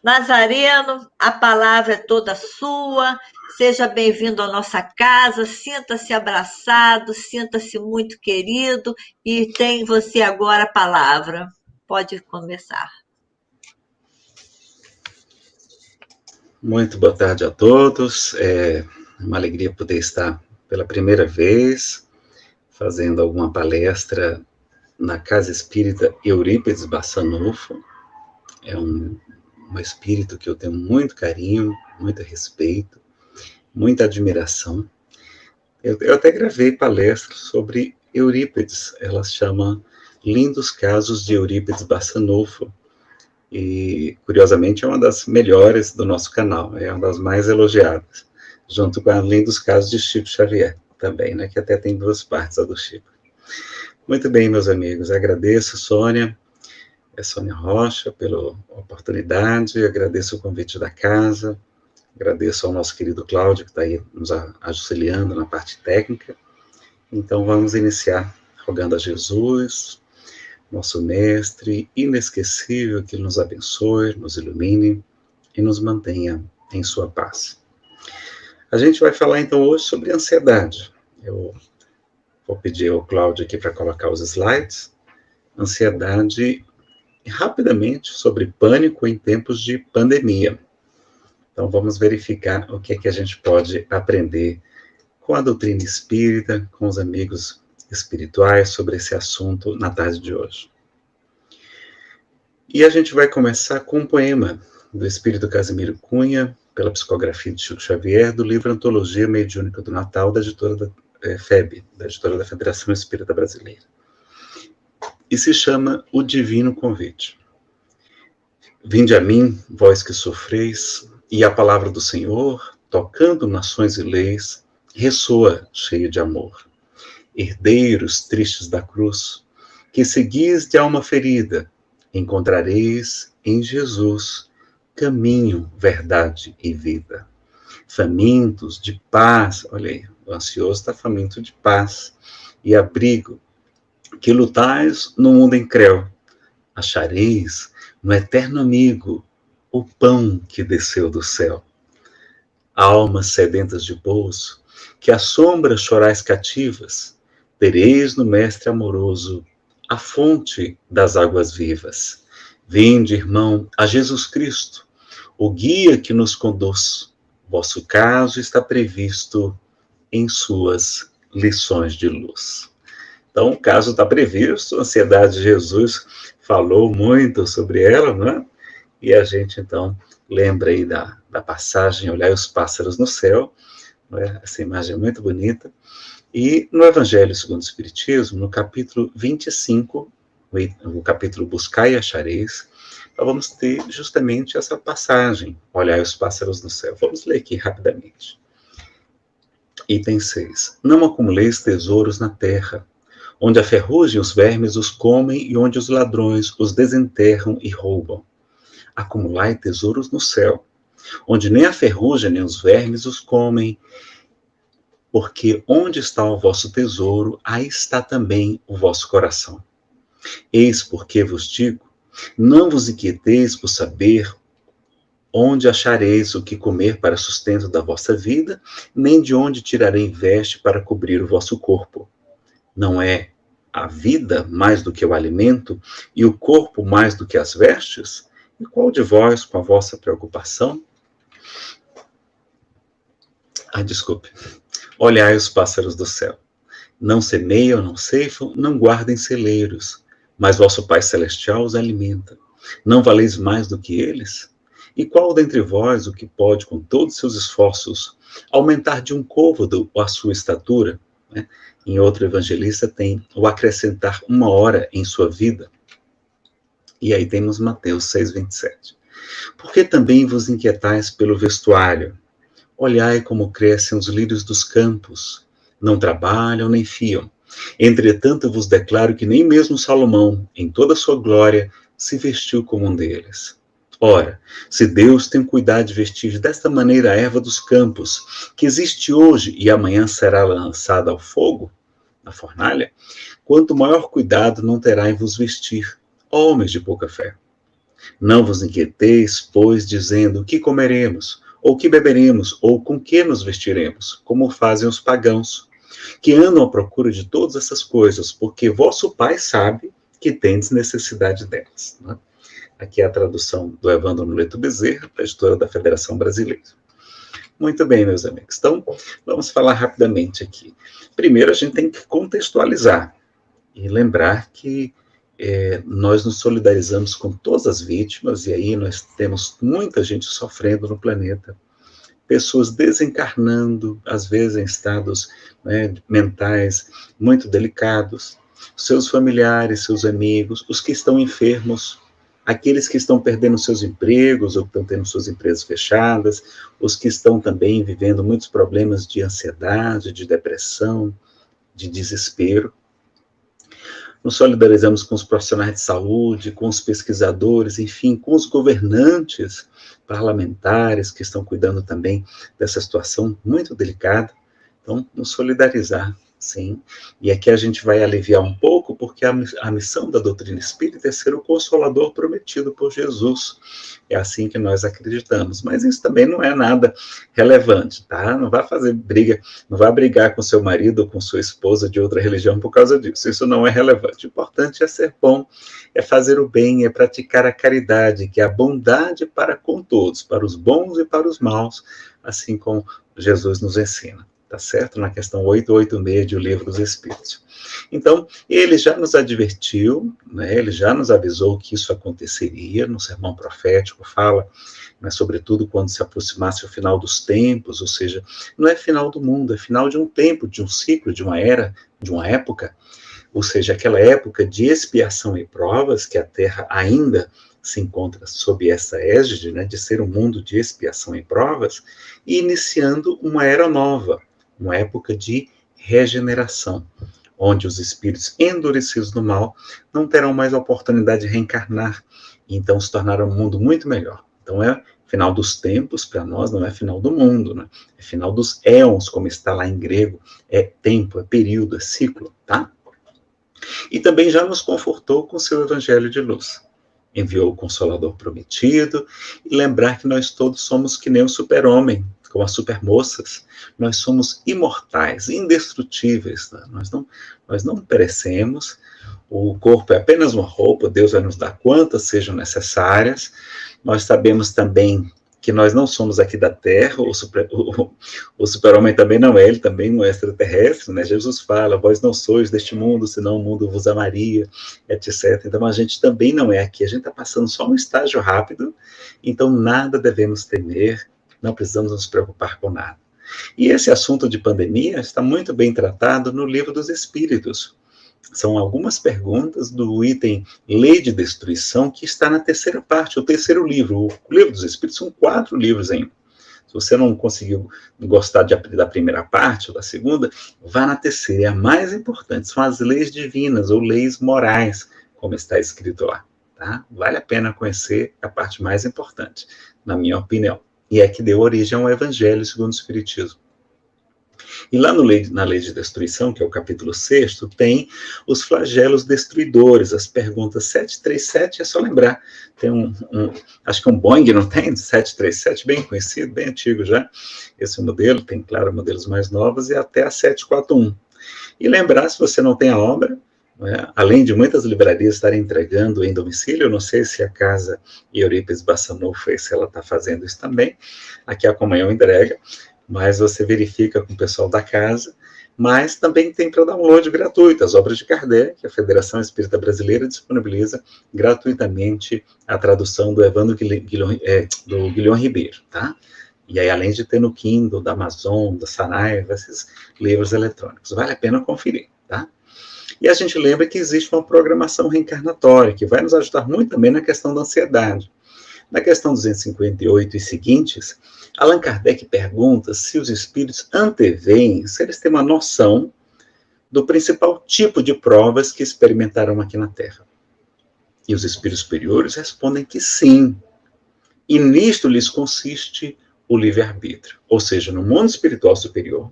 Nazareno, a palavra é toda sua. Seja bem-vindo à nossa casa. Sinta-se abraçado, sinta-se muito querido e tem você agora a palavra. Pode começar. Muito boa tarde a todos. É uma alegria poder estar pela primeira vez fazendo alguma palestra na Casa Espírita Eurípides Bassanufo. É um espírito que eu tenho muito carinho, muito respeito, muita admiração. Eu até gravei palestras sobre Eurípides. Ela chama Lindos Casos de Eurípides Bassanufo. E, curiosamente, é uma das melhores do nosso canal, é uma das mais elogiadas, junto com a Lindos Casos de Chico Xavier, também, né, que até tem duas partes, a do Chico. Muito bem, meus amigos, agradeço, Sônia Rocha, pela oportunidade, agradeço o convite da casa, agradeço ao nosso querido Cláudio, que está aí nos auxiliando na parte técnica. Então, vamos iniciar rogando a Jesus, nosso mestre inesquecível, que nos abençoe, nos ilumine e nos mantenha em sua paz. A gente vai falar então hoje sobre ansiedade. Eu vou pedir ao Cláudio aqui para colocar os slides. Ansiedade, rapidamente, sobre pânico em tempos de pandemia. Então vamos verificar o que é que a gente pode aprender com a doutrina espírita, com os amigos espirituais sobre esse assunto na tarde de hoje. E a gente vai começar com um poema do Espírito Casimiro Cunha, pela psicografia de Chico Xavier, do livro Antologia Mediúnica do Natal, da editora da FEB, da editora da Federação Espírita Brasileira. E se chama O Divino Convite. Vinde a mim, vós que sofreis, e a palavra do Senhor, tocando nações e leis, ressoa cheia de amor. Herdeiros tristes da cruz, que seguis de alma ferida, encontrareis em Jesus caminho, verdade e vida. Famintos de paz, olha aí, o ansioso está faminto de paz e abrigo, que lutais no mundo incréu, achareis no eterno amigo o pão que desceu do céu. Almas sedentas de pouso, que à sombra chorais cativas, tereis no Mestre amoroso a fonte das águas vivas. Vinde, irmão, a Jesus Cristo, o guia que nos conduz. Vosso caso está previsto em suas lições de luz. Então, o caso está previsto, a ansiedade de Jesus falou muito sobre ela, né? E a gente, então, lembra aí da passagem, olhar os pássaros no céu, né? Essa imagem é muito bonita. E no Evangelho segundo o Espiritismo, no capítulo 25, o capítulo Buscai e Achareis, nós vamos ter justamente essa passagem, olhar os pássaros no céu. Vamos ler aqui rapidamente. Item 6. Não acumuleis tesouros na terra, onde a ferrugem e os vermes os comem e onde os ladrões os desenterram e roubam. Acumulai tesouros no céu, onde nem a ferrugem nem os vermes os comem, porque onde está o vosso tesouro, aí está também o vosso coração. Eis porque vos digo, não vos inquieteis por saber onde achareis o que comer para sustento da vossa vida, nem de onde tirarei veste para cobrir o vosso corpo. Não é a vida mais do que o alimento, e o corpo mais do que as vestes? E qual de vós, com a vossa preocupação? Desculpe. Olhai os pássaros do céu. Não semeiam, não ceifam, não guardem celeiros, mas vosso Pai Celestial os alimenta. Não valeis mais do que eles? E qual dentre vós o que pode, com todos os seus esforços, aumentar de um côvado a sua estatura? Né? Em outro evangelista tem o acrescentar 1 hora em sua vida. E aí temos Mateus 6:27. Porque também vos inquietais pelo vestuário? Olhai como crescem os lírios dos campos, não trabalham nem fiam. Entretanto vos declaro que nem mesmo Salomão, em toda a sua glória, se vestiu como um deles. Ora, se Deus tem cuidado de vestir desta maneira a erva dos campos, que existe hoje e amanhã será lançada ao fogo, na fornalha, quanto maior cuidado não terá em vos vestir, homens de pouca fé. Não vos inquieteis, pois, dizendo: o que comeremos, ou o que beberemos, ou com que nos vestiremos, como fazem os pagãos, que andam à procura de todas essas coisas, porque vosso Pai sabe que tendes necessidade delas. Né? Aqui é a tradução do Evandro Noleto Bezerra, da editora da Federação Brasileira. Muito bem, meus amigos. Então, vamos falar rapidamente aqui. Primeiro, a gente tem que contextualizar e lembrar que nós nos solidarizamos com todas as vítimas, e aí nós temos muita gente sofrendo no planeta, pessoas desencarnando, às vezes em estados, né, mentais muito delicados, seus familiares, seus amigos, os que estão enfermos, aqueles que estão perdendo seus empregos ou que estão tendo suas empresas fechadas, os que estão também vivendo muitos problemas de ansiedade, de depressão, de desespero. Nos solidarizamos com os profissionais de saúde, com os pesquisadores, enfim, com os governantes parlamentares que estão cuidando também dessa situação muito delicada. Então, nos solidarizar, sim. E aqui a gente vai aliviar um pouco, porque a missão da doutrina espírita é ser o consolador prometido por Jesus. É assim que nós acreditamos. Mas isso também não é nada relevante, tá? Não vai fazer briga, não vai brigar com seu marido ou com sua esposa de outra religião por causa disso. Isso não é relevante. O importante é ser bom, é fazer o bem, é praticar a caridade, que é a bondade para com todos, para os bons e para os maus, assim como Jesus nos ensina. Tá certo? Na questão 886 do Livro dos Espíritos. Então, ele já nos advertiu, né, ele já nos avisou que isso aconteceria, no sermão profético fala, mas sobretudo quando se aproximasse o final dos tempos, ou seja, não é final do mundo, é final de um tempo, de um ciclo, de uma era, de uma época, ou seja, aquela época de expiação e provas, que a Terra ainda se encontra sob essa égide, né, de ser um mundo de expiação e provas, e iniciando uma era nova, uma época de regeneração, onde os espíritos endurecidos do mal não terão mais a oportunidade de reencarnar, e então se tornará um mundo muito melhor. Então é final dos tempos, para nós não é final do mundo, né? É final dos éons, como está lá em grego, é tempo, é período, é ciclo, tá? E também já nos confortou com seu evangelho de luz. Enviou o Consolador prometido, e lembrar que nós todos somos que nem o super-homem, como as supermoças, nós somos imortais, indestrutíveis, né? Nós não perecemos, o corpo é apenas uma roupa, Deus vai nos dar quantas sejam necessárias, nós sabemos também que nós não somos aqui da Terra, o super-homem também não é, ele também não é extraterrestre, né? Jesus fala, vós não sois deste mundo, senão o mundo vos amaria, etc. Então a gente também não é aqui, a gente está passando só um estágio rápido, então nada devemos temer, não precisamos nos preocupar com nada. E esse assunto de pandemia está muito bem tratado no Livro dos Espíritos. São algumas perguntas do item Lei de Destruição, que está na terceira parte, o terceiro livro. O Livro dos Espíritos são 4 livros ainda. Se você não conseguiu gostar da primeira parte ou da segunda, vá na terceira. É a mais importante, são as leis divinas ou leis morais, como está escrito lá. Tá? Vale a pena conhecer a parte mais importante, na minha opinião. E é que deu origem ao Evangelho segundo o Espiritismo. E lá na Lei de Destruição, que é o capítulo 6, tem os flagelos destruidores, as perguntas 737, é só lembrar, tem acho que um Boeing, não tem? 737, bem conhecido, bem antigo já, esse modelo, tem, claro, modelos mais novos, e até a 741. E lembrar, se você não tem a obra, né, além de muitas livrarias estarem entregando em domicílio, eu não sei se a Casa Eurípides Bassanufo fez, se ela está fazendo isso também, aqui a Comunhão entrega, mas você verifica com o pessoal da casa, mas também tem para download gratuito, as obras de Kardec, a Federação Espírita Brasileira disponibiliza gratuitamente a tradução do Evandro do Guilhom Ribeiro, tá? E aí, além de ter no Kindle, da Amazon, da Saraiva, esses livros eletrônicos, vale a pena conferir, tá? E a gente lembra que existe uma programação reencarnatória, que vai nos ajudar muito também na questão da ansiedade. Na questão 258 e seguintes, Allan Kardec pergunta se os espíritos anteveem, se eles têm uma noção do principal tipo de provas que experimentaram aqui na Terra. E os espíritos superiores respondem que sim. E nisto lhes consiste o livre-arbítrio. Ou seja, no mundo espiritual superior,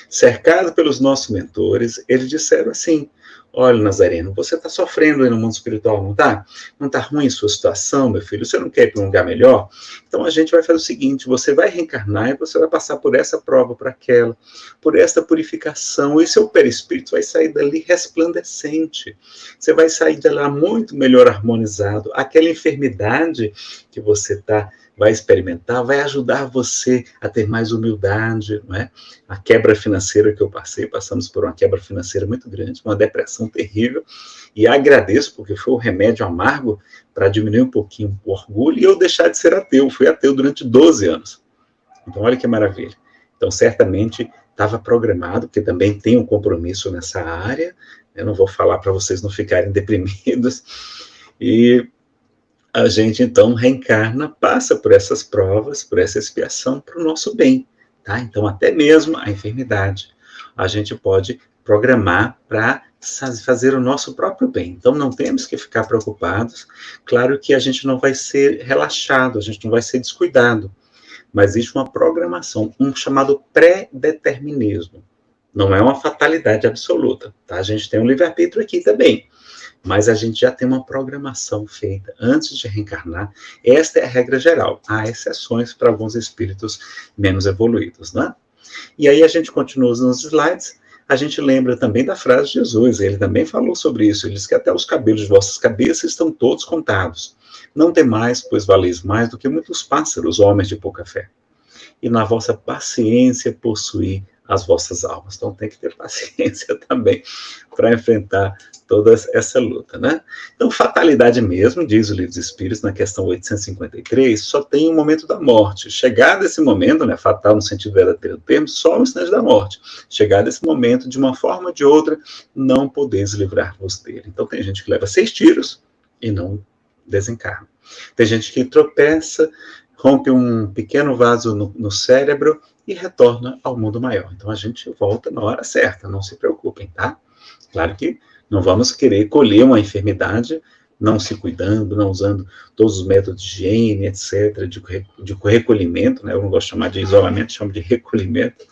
Cercado pelos nossos mentores, eles disseram assim: olha, Nazareno, você está sofrendo aí no mundo espiritual, não está? Não está ruim a sua situação, meu filho? Você não quer ir para um lugar melhor? Então a gente vai fazer o seguinte: você vai reencarnar e você vai passar por essa prova, por aquela, por esta purificação, e seu perispírito vai sair dali resplandecente. Você vai sair de lá muito melhor harmonizado. Aquela enfermidade que você vai experimentar, vai ajudar você a ter mais humildade, não é? A quebra financeira que eu passamos por uma quebra financeira muito grande, uma depressão terrível, e agradeço, porque foi um remédio amargo para diminuir um pouquinho o orgulho e eu deixar de ser ateu. Fui ateu durante 12 anos. Então, olha que maravilha. Então, certamente, estava programado, porque também tem um compromisso nessa área, eu não vou falar para vocês não ficarem deprimidos, e a gente, então, reencarna, passa por essas provas, por essa expiação, para o nosso bem, tá? Então, até mesmo a enfermidade, a gente pode programar para fazer o nosso próprio bem. Então, não temos que ficar preocupados. Claro que a gente não vai ser relaxado, a gente não vai ser descuidado, mas existe uma programação, um chamado pré-determinismo. Não é uma fatalidade absoluta, tá? A gente tem um livre-arbítrio aqui também, mas a gente já tem uma programação feita antes de reencarnar. Esta é a regra geral. Há exceções para alguns espíritos menos evoluídos, né? E aí a gente continua nos slides, a gente lembra também da frase de Jesus, ele também falou sobre isso, ele diz que até os cabelos de vossas cabeças estão todos contados. Não temais, pois valeis mais do que muitos pássaros, homens de pouca fé. E na vossa paciência possuir as vossas almas. Então tem que ter paciência também para enfrentar toda essa luta, né? Então, fatalidade mesmo, diz o Livro dos Espíritos, na questão 853, só tem o momento da morte. Chegado esse momento, né, fatal no sentido verdadeiro do termo, só o instante da morte. Chegado esse momento, de uma forma ou de outra, não podeis livrar-vos dele. Então, tem gente que leva 6 tiros e não desencarna. Tem gente que tropeça, rompe um pequeno vaso no cérebro e retorna ao mundo maior. Então, a gente volta na hora certa, não se preocupem, tá? Claro que não vamos querer colher uma enfermidade não se cuidando, não usando todos os métodos de higiene, etc., de recolhimento, né? Eu não gosto de chamar de isolamento, chamo de recolhimento.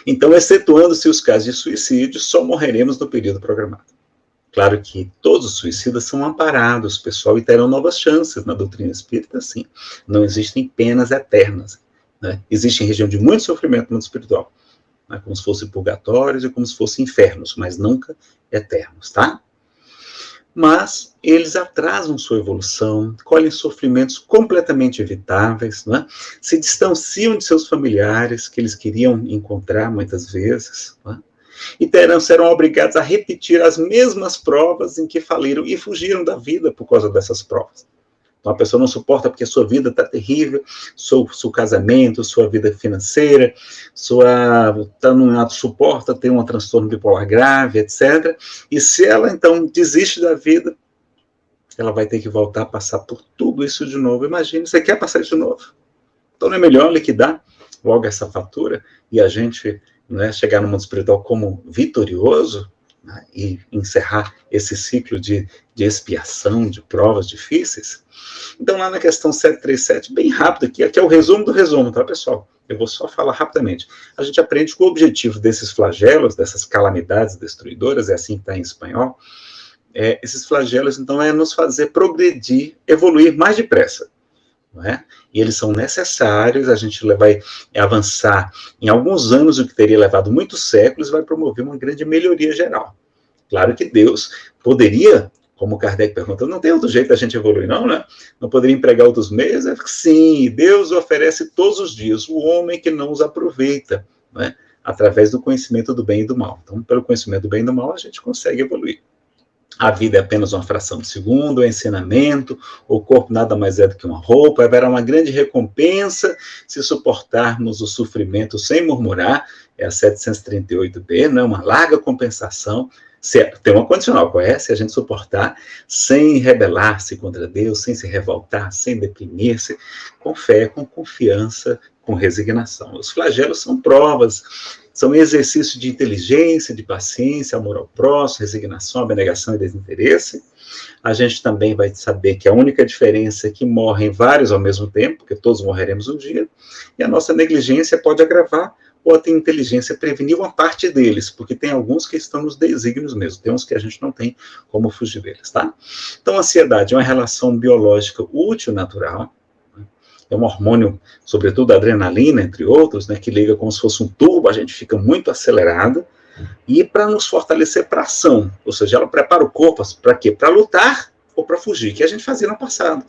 Então, excetuando-se os casos de suicídio, só morreremos no período programado. Claro que todos os suicidas são amparados, pessoal, e terão novas chances na doutrina espírita, sim. Não existem penas eternas, né? Existe região de muito sofrimento no mundo espiritual, né? Como se fossem purgatórios e como se fossem infernos, mas nunca eternos, tá? Mas eles atrasam sua evolução, colhem sofrimentos completamente evitáveis, né? Se distanciam de seus familiares, que eles queriam encontrar muitas vezes, né? E serão obrigados a repetir as mesmas provas em que faliram e fugiram da vida por causa dessas provas. Então, a pessoa não suporta porque sua vida está terrível, seu casamento, sua vida financeira, suporta ter um transtorno bipolar grave, etc. E se ela, então, desiste da vida, ela vai ter que voltar a passar por tudo isso de novo. Imagine, você quer passar isso de novo? Então, não é melhor liquidar logo essa fatura e a gente, né, chegar no mundo espiritual como vitorioso, né, e encerrar esse ciclo de expiação, de provas difíceis? Então, lá na questão 737, bem rápido aqui é o resumo do resumo, tá, pessoal? Eu vou só falar rapidamente. A gente aprende que o objetivo desses flagelos, dessas calamidades destruidoras, é assim que está em espanhol, esses flagelos, então, é nos fazer progredir, evoluir mais depressa. Não é? E eles são necessários, a gente vai avançar em alguns anos, o que teria levado muitos séculos, vai promover uma grande melhoria geral. Claro que Deus poderia, como Kardec perguntou, não tem outro jeito da gente evoluir, não, né? Não poderia empregar outros meios? Sim, Deus oferece todos os dias o homem que não os aproveita, né? Através do conhecimento do bem e do mal. Então, pelo conhecimento do bem e do mal, a gente consegue evoluir. A vida é apenas uma fração de segundo, o ensinamento, o corpo nada mais é do que uma roupa, haverá uma grande recompensa se suportarmos o sofrimento sem murmurar, é a 738b, né? Uma larga compensação, tem uma condicional, qual é? Se a gente suportar sem rebelar-se contra Deus, sem se revoltar, sem deprimir-se, com fé, com confiança, com resignação. Os flagelos são provas, são exercícios de inteligência, de paciência, amor ao próximo, resignação, abnegação e desinteresse. A gente também vai saber que a única diferença é que morrem vários ao mesmo tempo, porque todos morreremos um dia, e a nossa negligência pode agravar pode ter inteligência prevenir uma parte deles, porque tem alguns que estão nos desígnios mesmo, tem uns que a gente não tem como fugir deles, tá? Então, a ansiedade é uma relação biológica útil, natural, é um hormônio, sobretudo a adrenalina, entre outros, né, que liga como se fosse um turbo, a gente fica muito acelerado, e para nos fortalecer para ação, ou seja, ela prepara o corpo para quê? Para lutar ou para fugir, que a gente fazia no passado,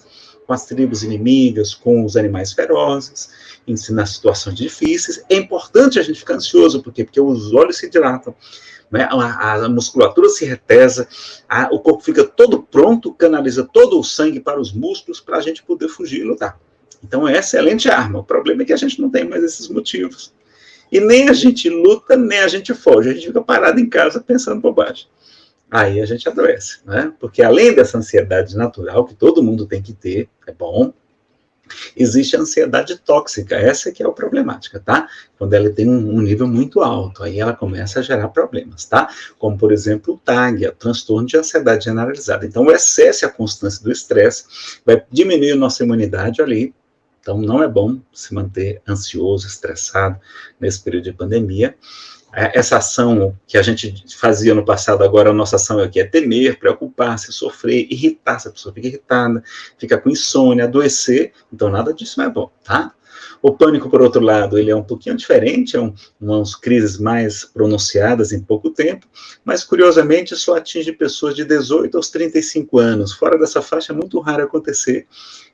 com as tribos inimigas, com os animais ferozes, nas situações difíceis. É importante a gente ficar ansioso, por quê? Porque os olhos se dilatam, né? A musculatura se retesa, o corpo fica todo pronto, canaliza todo o sangue para os músculos, para a gente poder fugir e lutar. Então é excelente arma. O problema é que a gente não tem mais esses motivos. E nem a gente luta, nem a gente foge. A gente fica parado em casa pensando bobagem. Aí a gente adoece, né? Porque além dessa ansiedade natural, que todo mundo tem que ter, é bom, existe a ansiedade tóxica, essa que é a problemática, tá? Quando ela tem um nível muito alto, aí ela começa a gerar problemas, tá? Como, por exemplo, o TAG, o transtorno de ansiedade generalizada. Então, o excesso e a constância do estresse vai diminuir a nossa imunidade ali. Então, não é bom se manter ansioso, estressado nesse período de pandemia. Essa ação que a gente fazia no passado, agora a nossa ação aqui é temer, preocupar-se, sofrer, irritar, se a pessoa fica irritada, fica com insônia, adoecer, então nada disso não é bom, tá? O pânico, por outro lado, ele é um pouquinho diferente, umas crises mais pronunciadas em pouco tempo, mas, curiosamente, só atinge pessoas de 18 aos 35 anos. Fora dessa faixa é muito raro acontecer.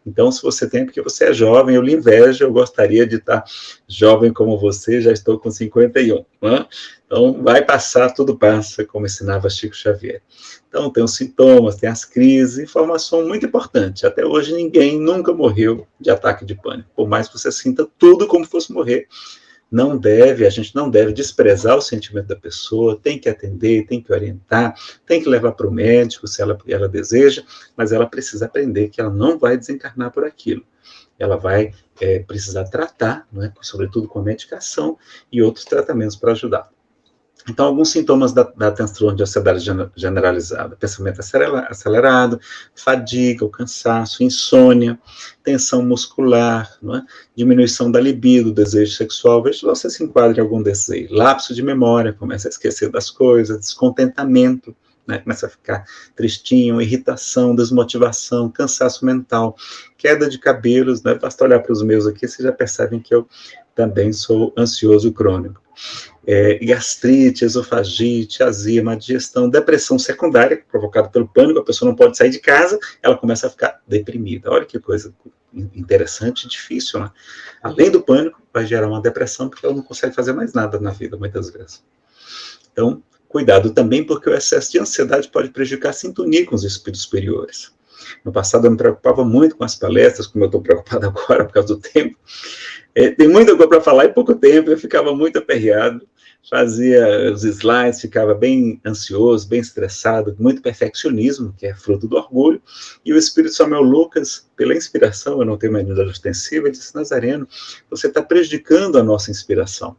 Então, se você tem, porque você é jovem, eu lhe invejo, eu gostaria de estar jovem como você, já estou com 51, né? Então, vai passar, tudo passa, como ensinava Chico Xavier. Então, tem os sintomas, tem as crises, informação muito importante. Até hoje, ninguém nunca morreu de ataque de pânico. Por mais que você sinta tudo como fosse morrer, a gente não deve desprezar o sentimento da pessoa, tem que atender, tem que orientar, tem que levar para o médico, se ela deseja, mas ela precisa aprender que ela não vai desencarnar por aquilo. Ela vai precisar tratar, né, sobretudo com medicação e outros tratamentos para ajudar. Então, alguns sintomas da transtorno de ansiedade generalizada: pensamento acelerado, fadiga, o cansaço, insônia, tensão muscular, não é? Diminuição da libido, desejo sexual. Veja se você se enquadra em algum desses aí. Lapso de memória, começa a esquecer das coisas, descontentamento, né? Começa a ficar tristinho, irritação, desmotivação, cansaço mental, queda de cabelos, né? Basta olhar para os meus aqui, vocês já percebem que eu também sou ansioso crônico. Gastrite, esofagite, azia, má digestão, depressão secundária, provocada pelo pânico, a pessoa não pode sair de casa, ela começa a ficar deprimida. Olha que coisa interessante e difícil, né? Além do pânico, vai gerar uma depressão, porque ela não consegue fazer mais nada na vida, muitas vezes. Então, cuidado também, porque o excesso de ansiedade pode prejudicar a sintonia com os espíritos superiores. No passado eu me preocupava muito com as palestras, como eu estou preocupado agora por causa do tempo. Tem muita coisa para falar em pouco tempo, eu ficava muito aperreado, fazia os slides, ficava bem ansioso, bem estressado, muito perfeccionismo, que é fruto do orgulho, e o Espírito Samuel Lucas, pela inspiração, eu não tenho mediunidade ostensiva, ele disse: Nazareno, você está prejudicando a nossa inspiração,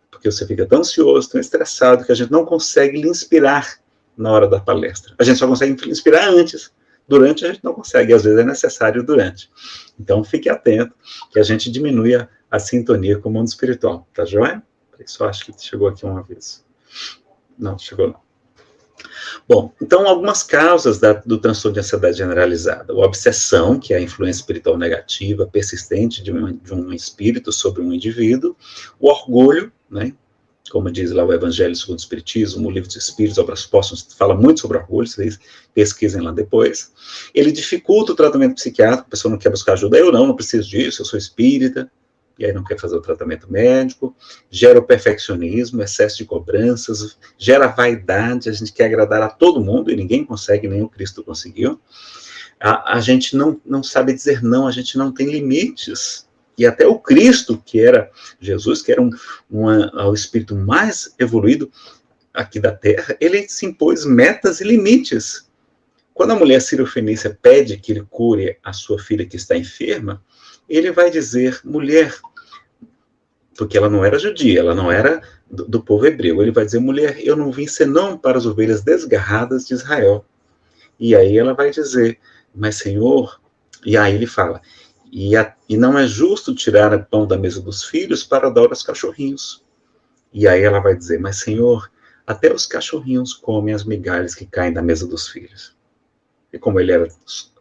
porque você fica tão ansioso, tão estressado, que a gente não consegue lhe inspirar na hora da palestra. A gente só consegue lhe inspirar antes. Durante a gente não consegue, às vezes é necessário durante. Então, fique atento, que a gente diminui a sintonia com o mundo espiritual, tá joia? Só acho que chegou aqui um aviso. Não, chegou não. Bom, então, algumas causas do transtorno de ansiedade generalizada. A obsessão, que é a influência espiritual negativa, persistente de um espírito sobre um indivíduo. O orgulho, né? Como diz lá o Evangelho segundo o Espiritismo, o Livro dos Espíritos, Obras Póstumas, fala muito sobre orgulho, vocês pesquisem lá depois. Ele dificulta o tratamento psiquiátrico, a pessoa não quer buscar ajuda, eu não preciso disso, eu sou espírita, e aí não quer fazer o tratamento médico. Gera o perfeccionismo, excesso de cobranças, gera vaidade, a gente quer agradar a todo mundo, e ninguém consegue, nem o Cristo conseguiu. A gente não sabe dizer não, a gente não tem limites. E até o Cristo, que era Jesus, que era o espírito mais evoluído aqui da Terra, ele se impôs metas e limites. Quando a mulher sírio-fenícia pede que ele cure a sua filha que está enferma, ele vai dizer: mulher, porque ela não era judia, ela não era do povo hebreu, ele vai dizer: mulher, eu não vim senão para as ovelhas desgarradas de Israel. E aí ela vai dizer: mas Senhor, e aí ele fala: e não é justo tirar o pão da mesa dos filhos para dar aos cachorrinhos. E aí ela vai dizer, mas Senhor, até os cachorrinhos comem as migalhas que caem da mesa dos filhos. E como ele era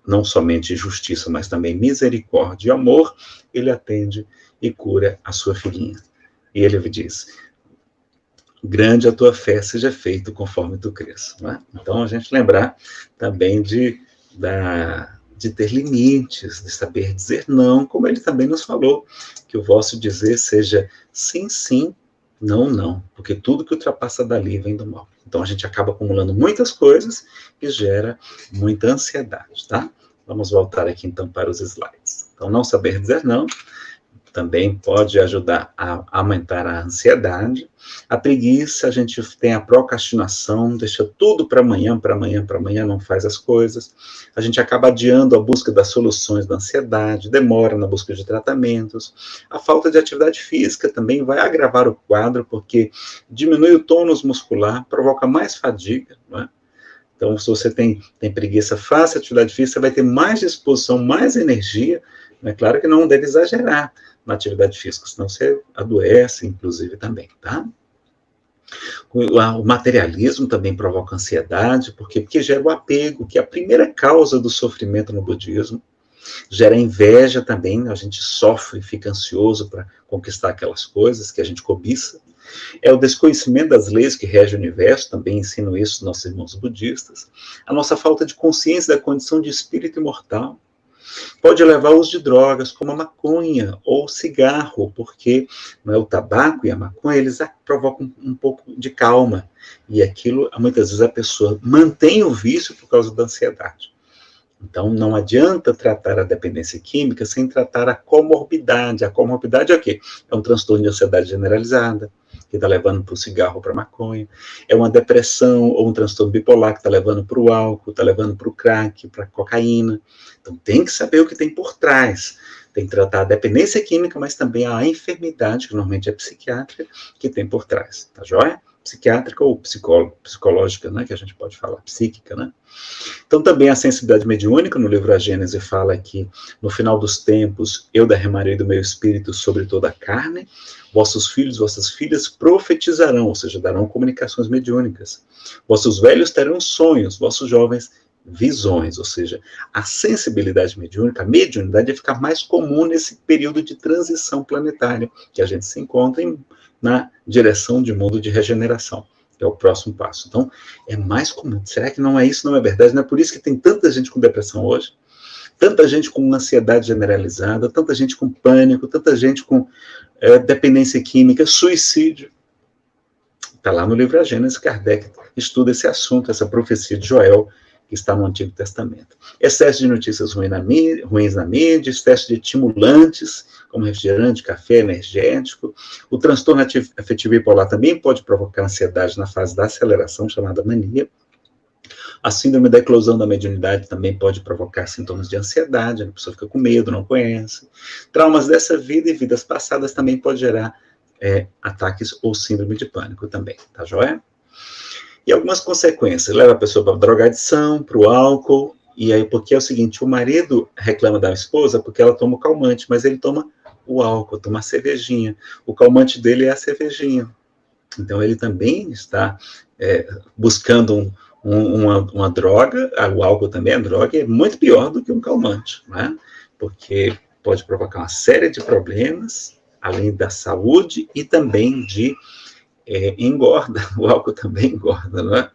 não somente justiça, mas também misericórdia e amor, ele atende e cura a sua filhinha. E ele diz, grande a tua fé, seja feito conforme tu crês. Não é? Então, a gente lembrar também de ter limites, de saber dizer não, como ele também nos falou, que o vosso dizer seja sim, sim, não, não, porque tudo que ultrapassa dali vem do mal. Então, a gente acaba acumulando muitas coisas e gera muita ansiedade, tá? Vamos voltar aqui, então, para os slides. Então, não saber dizer não também pode ajudar a aumentar a ansiedade. A preguiça, a gente tem a procrastinação, deixa tudo para amanhã, não faz as coisas. A gente acaba adiando a busca das soluções da ansiedade, demora na busca de tratamentos. A falta de atividade física também vai agravar o quadro, porque diminui o tônus muscular, provoca mais fadiga, não é? Então, se você tem preguiça, faça atividade física, você vai ter mais disposição, mais energia. É claro que não deve exagerar na atividade física, senão você adoece, inclusive, também, tá? O materialismo também provoca ansiedade, porque gera o apego, que é a primeira causa do sofrimento no budismo. Gera inveja também, a gente sofre, fica ansioso para conquistar aquelas coisas que a gente cobiça. É o desconhecimento das leis que regem o universo, também ensinam isso nossos irmãos budistas. A nossa falta de consciência da condição de espírito imortal. Pode levar ao uso de drogas, como a maconha ou cigarro, porque o tabaco e a maconha, eles provocam um pouco de calma. E aquilo, muitas vezes, a pessoa mantém o vício por causa da ansiedade. Então, não adianta tratar a dependência química sem tratar a comorbidade. A comorbidade é o quê? É um transtorno de ansiedade generalizada, que está levando para o cigarro ou para a maconha. É uma depressão ou um transtorno bipolar que está levando para o álcool, está levando para o crack, para a cocaína. Então, tem que saber o que tem por trás. Tem que tratar a dependência química, mas também a enfermidade, que normalmente é psiquiátrica, que tem por trás. Tá joia? Psiquiátrica ou psicológica, né, que a gente pode falar, psíquica, né? Então, também a sensibilidade mediúnica, no livro A Gênese, fala que, no final dos tempos, eu derramarei do meu espírito sobre toda a carne, vossos filhos, vossas filhas profetizarão, ou seja, darão comunicações mediúnicas. Vossos velhos terão sonhos, vossos jovens visões, ou seja, a sensibilidade mediúnica, a mediunidade vai ficar mais comum nesse período de transição planetária, que a gente se encontra na direção de mundo de regeneração, que é o próximo passo. Então, é mais comum. Será que não é isso, não é verdade? Não é por isso que tem tanta gente com depressão hoje? Tanta gente com ansiedade generalizada, tanta gente com pânico, tanta gente com dependência química, suicídio. Está lá no livro A Gênese, Kardec estuda esse assunto, essa profecia de Joel, que está no Antigo Testamento. Excesso de notícias ruins na mídia, excesso de estimulantes, como refrigerante, café, energético. O transtorno afetivo bipolar também pode provocar ansiedade na fase da aceleração, chamada mania. A síndrome da eclosão da mediunidade também pode provocar sintomas de ansiedade, a pessoa fica com medo, não conhece. Traumas dessa vida e vidas passadas também pode gerar ataques ou síndrome de pânico também, tá joia? E algumas consequências, leva a pessoa para a drogadição, para o álcool, e aí porque é o seguinte, o marido reclama da esposa porque ela toma o calmante, mas ele toma o álcool, toma a cervejinha. O calmante dele é a cervejinha. Então ele também está buscando uma droga, o álcool também é droga, e é muito pior do que um calmante, né? Porque pode provocar uma série de problemas, além da saúde e também de engorda, o álcool também engorda, não é?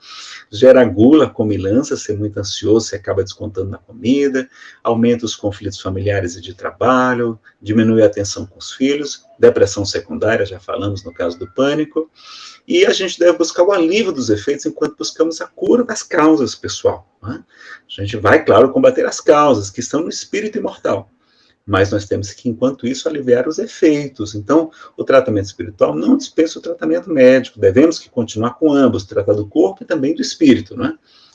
Gera gula, comilança, ser muito ansioso, você acaba descontando na comida, aumenta os conflitos familiares e de trabalho, diminui a atenção com os filhos, depressão secundária, já falamos no caso do pânico, e a gente deve buscar o alívio dos efeitos enquanto buscamos a cura das causas, pessoal. Né? A gente vai, claro, combater as causas que estão no espírito imortal, mas nós temos que, enquanto isso, aliviar os efeitos. Então, o tratamento espiritual não dispensa o tratamento médico. Devemos que continuar com ambos, tratar do corpo e também do espírito, não é?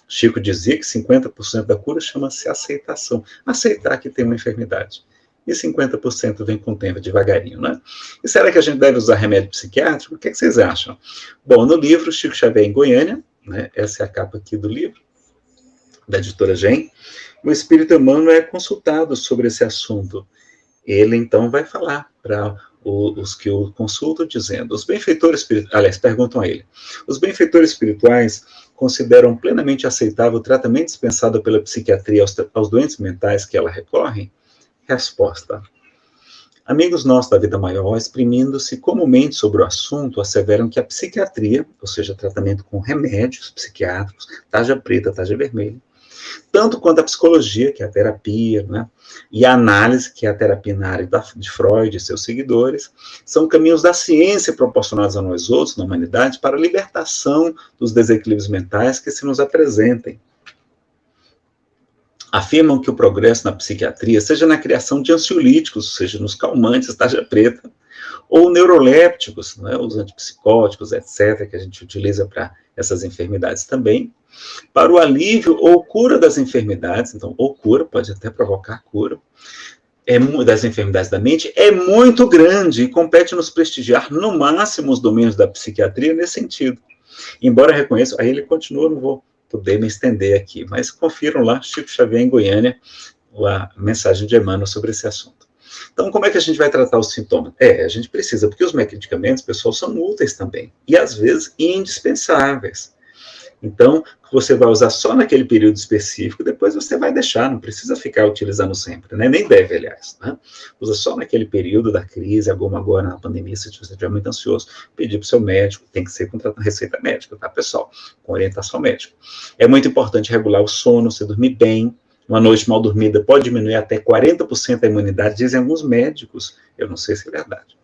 Chico dizia que 50% da cura chama-se aceitação. Aceitar que tem uma enfermidade. E 50% vem com o tempo, devagarinho, né? E será que a gente deve usar remédio psiquiátrico? O que vocês acham? Bom, no livro Chico Xavier em Goiânia, né, essa é a capa aqui do livro, da editora GEM, o espírito humano é consultado sobre esse assunto. Ele, então, vai falar para os que o consultam, dizendo, os benfeitores espirituais, aliás, perguntam a ele, os benfeitores espirituais consideram plenamente aceitável o tratamento dispensado pela psiquiatria aos doentes mentais que ela recorrem? Resposta. Amigos nossos da vida maior, exprimindo-se comumente sobre o assunto, asseveram que a psiquiatria, ou seja, tratamento com remédios psiquiátricos, tarja preta, tarja vermelha, tanto quanto a psicologia, que é a terapia, né, e a análise, que é a terapia na área de Freud e seus seguidores, são caminhos da ciência proporcionados a nós outros, na humanidade, para a libertação dos desequilíbrios mentais que se nos apresentem. Afirmam que o progresso na psiquiatria, seja na criação de ansiolíticos, seja nos calmantes, tarja preta, ou neurolépticos, né, os antipsicóticos, etc., que a gente utiliza para essas enfermidades também, para o alívio ou cura das enfermidades, então, ou cura, pode até provocar cura, das enfermidades da mente, é muito grande e compete nos prestigiar no máximo os domínios da psiquiatria nesse sentido. Embora reconheça, aí ele continua, não vou poder me estender aqui, mas confiram lá, Chico Xavier em Goiânia, a mensagem de Emmanuel sobre esse assunto. Então, como é que a gente vai tratar os sintomas? A gente precisa, porque os medicamentos, pessoal, são úteis também, e às vezes indispensáveis. Então, você vai usar só naquele período específico, depois você vai deixar, não precisa ficar utilizando sempre, né? Nem deve, aliás, né? Usa só naquele período da crise, agora na pandemia, se você estiver muito ansioso, pedir para o seu médico, tem que ser com receita médica, tá, pessoal? Com orientação médica. É muito importante regular o sono, você dormir bem. Uma noite mal dormida pode diminuir até 40% a imunidade, dizem alguns médicos, eu não sei se é verdade.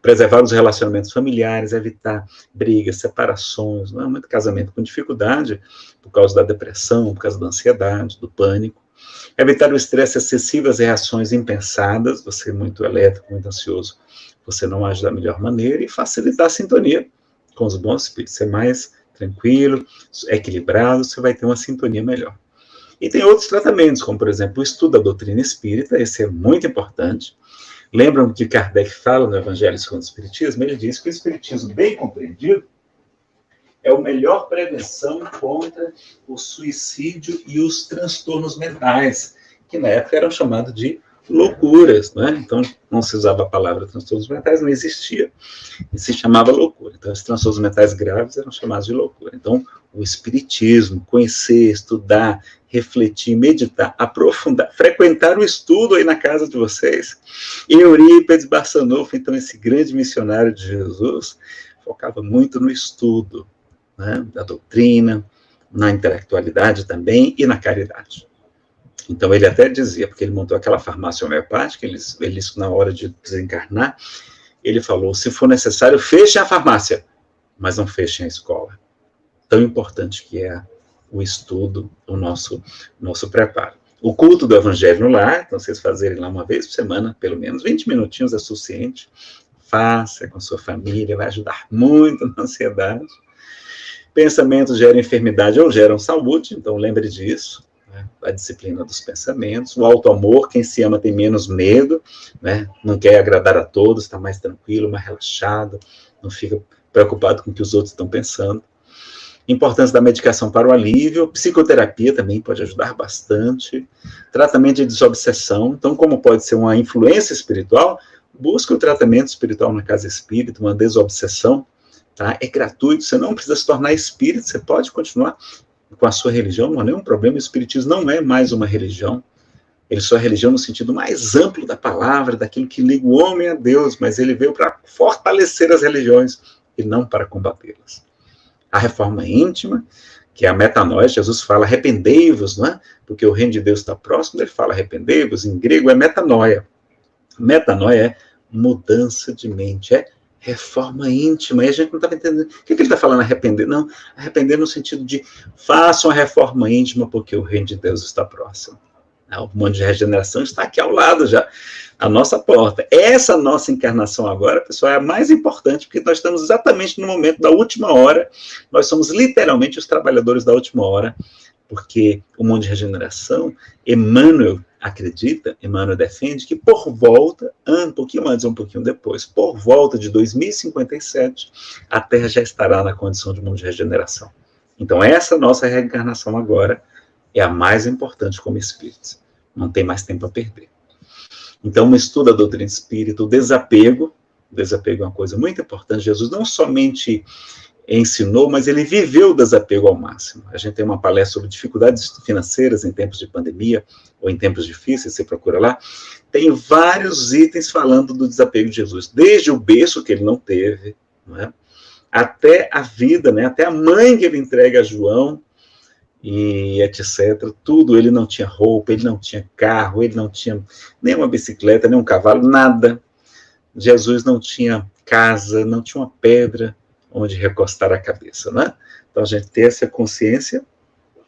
Preservar os relacionamentos familiares, evitar brigas, separações, não é muito casamento com dificuldade, por causa da depressão, por causa da ansiedade, do pânico. Evitar o estresse excessivo, as reações impensadas, você é muito elétrico, muito ansioso, você não age da melhor maneira, e facilitar a sintonia com os bons espíritos, ser mais tranquilo, equilibrado, você vai ter uma sintonia melhor. E tem outros tratamentos, como, por exemplo, o estudo da doutrina espírita, esse é muito importante. Lembram que Kardec fala no Evangelho segundo o Espiritismo? Ele diz que o Espiritismo bem compreendido é a melhor prevenção contra o suicídio e os transtornos mentais, que na época eram chamados de loucuras, né? Então, não se usava a palavra transtornos mentais, não existia, e se chamava loucura. Então, os transtornos mentais graves eram chamados de loucura. Então, o Espiritismo, conhecer, estudar, refletir, meditar, aprofundar, frequentar o estudo aí na casa de vocês. E Eurípides Barçanufo, então, esse grande missionário de Jesus, focava muito no estudo, né, da doutrina, na intelectualidade também e na caridade. Então, ele até dizia, porque ele montou aquela farmácia homeopática, ele na hora de desencarnar, ele falou, se for necessário, fechem a farmácia, mas não fechem a escola. Tão importante que é o estudo, o nosso preparo. O culto do Evangelho no lar, então vocês fazerem lá uma vez por semana, pelo menos 20 minutinhos é suficiente, faça com sua família, vai ajudar muito na ansiedade. Pensamentos geram enfermidade ou geram saúde, então lembre disso. A disciplina dos pensamentos, o auto-amor, quem se ama tem menos medo, né? Não quer agradar a todos, está mais tranquilo, mais relaxado, não fica preocupado com o que os outros estão pensando. Importância da medicação para o alívio, psicoterapia também pode ajudar bastante, tratamento de desobsessão, então como pode ser uma influência espiritual, busque o tratamento espiritual na casa espírita, uma desobsessão, tá? É gratuito, você não precisa se tornar espírita, você pode continuar com a sua religião, não há nenhum problema, o espiritismo não é mais uma religião, ele só é religião no sentido mais amplo da palavra, daquilo que liga o homem a Deus, mas ele veio para fortalecer as religiões e não para combatê-las. A reforma íntima, que é a metanoia, Jesus fala arrependei-vos, não é? Porque o reino de Deus está próximo, ele fala arrependei-vos, em grego é metanoia. Metanoia é mudança de mente, é reforma íntima, e a gente não estava entendendo. O que ele está falando, arrepender? Não, arrepender no sentido de façam a reforma íntima, porque o reino de Deus está próximo. O mundo de regeneração está aqui ao lado já, à nossa porta. Essa nossa encarnação agora, pessoal, é a mais importante, porque nós estamos exatamente no momento da última hora, nós somos literalmente os trabalhadores da última hora, porque o mundo de regeneração, Emmanuel acredita, Emmanuel defende, que por volta, um pouquinho antes, um pouquinho depois, por volta de 2057, a Terra já estará na condição de mundo de regeneração. Então, essa nossa reencarnação agora é a mais importante como espíritos. Não tem mais tempo a perder. Então, o estudo da doutrina espírita, o desapego, Desapego é uma coisa muito importante. Jesus não somente ensinou, mas ele viveu o desapego ao máximo. A gente tem uma palestra sobre dificuldades financeiras em tempos de pandemia, ou em tempos difíceis, você procura lá. Tem vários itens falando do desapego de Jesus, desde o berço que ele não teve, não é? Até a vida, né? Até a mãe que ele entrega a João, e etc. Tudo, ele não tinha roupa, ele não tinha carro, ele não tinha nem uma bicicleta, nem um cavalo, nada. Jesus não tinha casa, não tinha uma pedra onde recostar a cabeça, né? Então, a gente tem essa consciência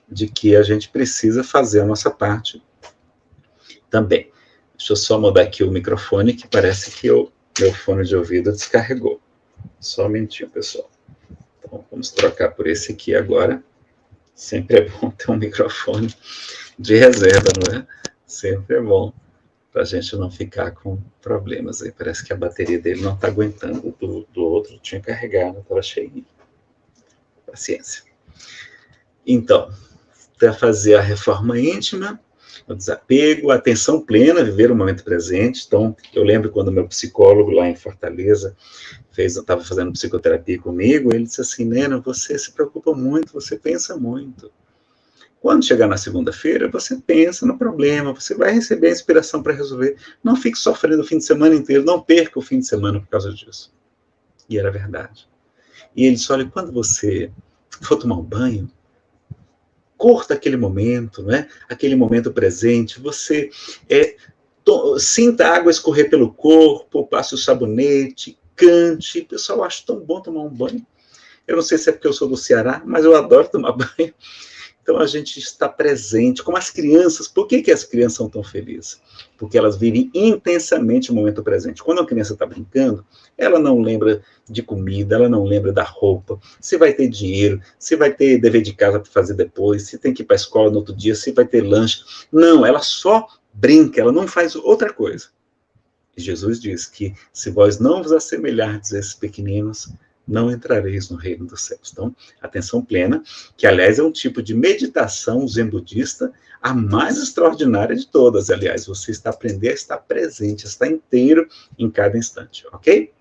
de que a gente precisa fazer a nossa parte também. Deixa eu só mudar aqui o microfone, que parece que meu fone de ouvido descarregou. Só um minutinho, pessoal. Então, vamos trocar por esse aqui agora. Sempre é bom ter um microfone de reserva, não é? Sempre é bom, para a gente não ficar com problemas aí. Parece que a bateria dele não está aguentando. Do outro tinha carregado, estava cheio. Paciência. Então, para fazer a reforma íntima, o desapego, a atenção plena, viver o momento presente. Então, eu lembro quando meu psicólogo lá em Fortaleza estava fazendo psicoterapia comigo, ele disse assim: Nena, você se preocupa muito, você pensa muito. Quando chegar na segunda-feira, você pensa no problema, você vai receber a inspiração para resolver. Não fique sofrendo o fim de semana inteiro, não perca o fim de semana por causa disso. E era verdade. E ele disse: olha, quando você for tomar um banho, curta aquele momento, né? Aquele momento presente, você sinta a água escorrer pelo corpo, passe o sabonete, cante. Pessoal, eu acho tão bom tomar um banho. Eu não sei se é porque eu sou do Ceará, mas eu adoro tomar banho. Então, a gente está presente, como as crianças. Por que as crianças são tão felizes? Porque elas vivem intensamente o momento presente. Quando a criança está brincando, ela não lembra de comida, ela não lembra da roupa, se vai ter dinheiro, se vai ter dever de casa para fazer depois, se tem que ir para a escola no outro dia, se vai ter lanche. Não, ela só brinca, ela não faz outra coisa. E Jesus diz que se vós não vos assemelhardes a esses pequeninos, não entrareis no reino dos céus. Então, atenção plena, que aliás é um tipo de meditação zen budista, a mais extraordinária de todas. Aliás, você está aprendendo a estar presente, a estar inteiro em cada instante, ok?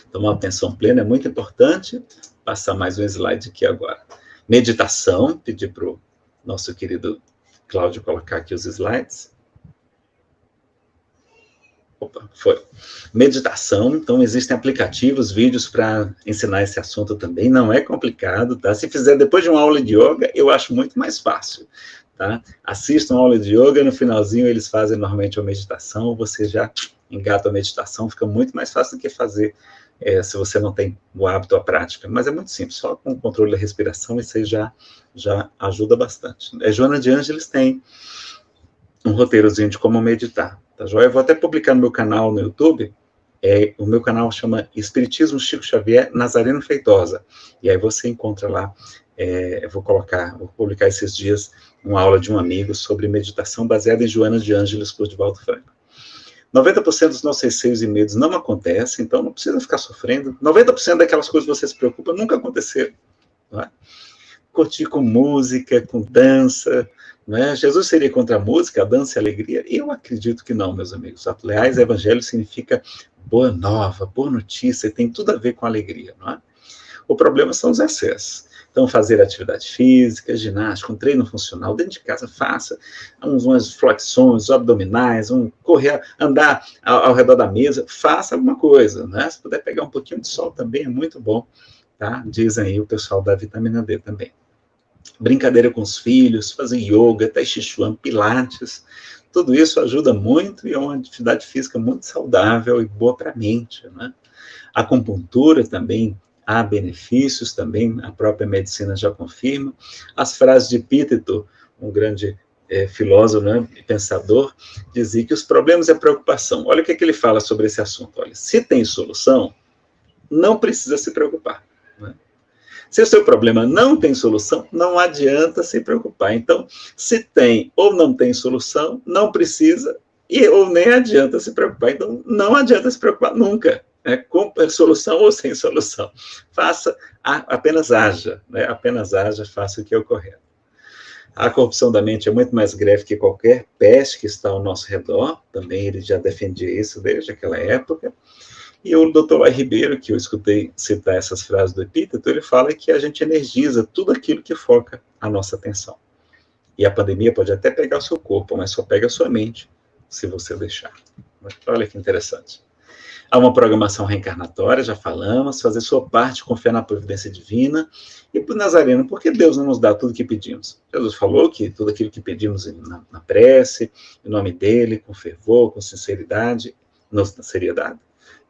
Então, a atenção plena é muito importante. Vou passar mais um slide aqui agora. Meditação, pedir para o nosso querido Cláudio colocar aqui os slides. Opa, foi. Meditação, então existem aplicativos, vídeos para ensinar esse assunto também, não é complicado, tá? Se fizer depois de uma aula de yoga, eu acho muito mais fácil, tá? Assista uma aula de yoga, no finalzinho eles fazem normalmente uma meditação, você já engata a meditação, fica muito mais fácil do que fazer se você não tem o hábito, a prática, mas é muito simples, só com o controle da respiração, isso aí já ajuda bastante. Joana de Ângeles tem um roteirozinho de como meditar. Tá joia? Eu vou até publicar no meu canal no YouTube, o meu canal chama Espiritismo Chico Xavier Nazareno Feitosa, e aí você encontra lá, eu vou publicar esses dias uma aula de um amigo sobre meditação baseada em Joana de Ângeles por Divaldo Franco. 90% dos nossos receios e medos não acontecem, então não precisa ficar sofrendo. 90% daquelas coisas que você se preocupa nunca aconteceram. Não é? Curtir com música, com dança, não é? Jesus seria contra a música, a dança e a alegria? Eu acredito que não, meus amigos. Aliás, evangelho significa boa nova, boa notícia, tem tudo a ver com alegria, não é? O problema são os excessos. Então, fazer atividade física, ginástica, um treino funcional, dentro de casa, faça umas flexões, abdominais, correr, andar ao redor da mesa, faça alguma coisa, né? Se puder pegar um pouquinho de sol também, é muito bom, tá? Dizem aí o pessoal da vitamina D também. Brincadeira com os filhos, fazer yoga, tai chi chuan, pilates, tudo isso ajuda muito e é uma atividade física muito saudável e boa para a mente, né? A acupuntura também há benefícios também, a própria medicina já confirma. As frases de Epíteto, um grande filósofo, né, e pensador, dizia que os problemas é preocupação. Olha o que ele fala sobre esse assunto. Olha, se tem solução, não precisa se preocupar, né? Se o seu problema não tem solução, não adianta se preocupar. Então, se tem ou não tem solução, não precisa ou nem adianta se preocupar. Então, não adianta se preocupar nunca, né? Com solução ou sem solução. Faça, apenas haja, né? Apenas haja, faça o que é o correto. A corrupção da mente é muito mais grave que qualquer peste que está ao nosso redor. Também ele já defendia isso desde aquela época. E o Dr. Lai Ribeiro, que eu escutei citar essas frases do Epíteto, ele fala que a gente energiza tudo aquilo que foca a nossa atenção. E a pandemia pode até pegar o seu corpo, mas só pega a sua mente, se você deixar. Olha que interessante. Há uma programação reencarnatória, já falamos, fazer sua parte, confiar na providência divina. E para o Nazareno, por que Deus não nos dá tudo o que pedimos? Jesus falou que tudo aquilo que pedimos na prece, em nome dele, com fervor, com sinceridade, nos seria dado.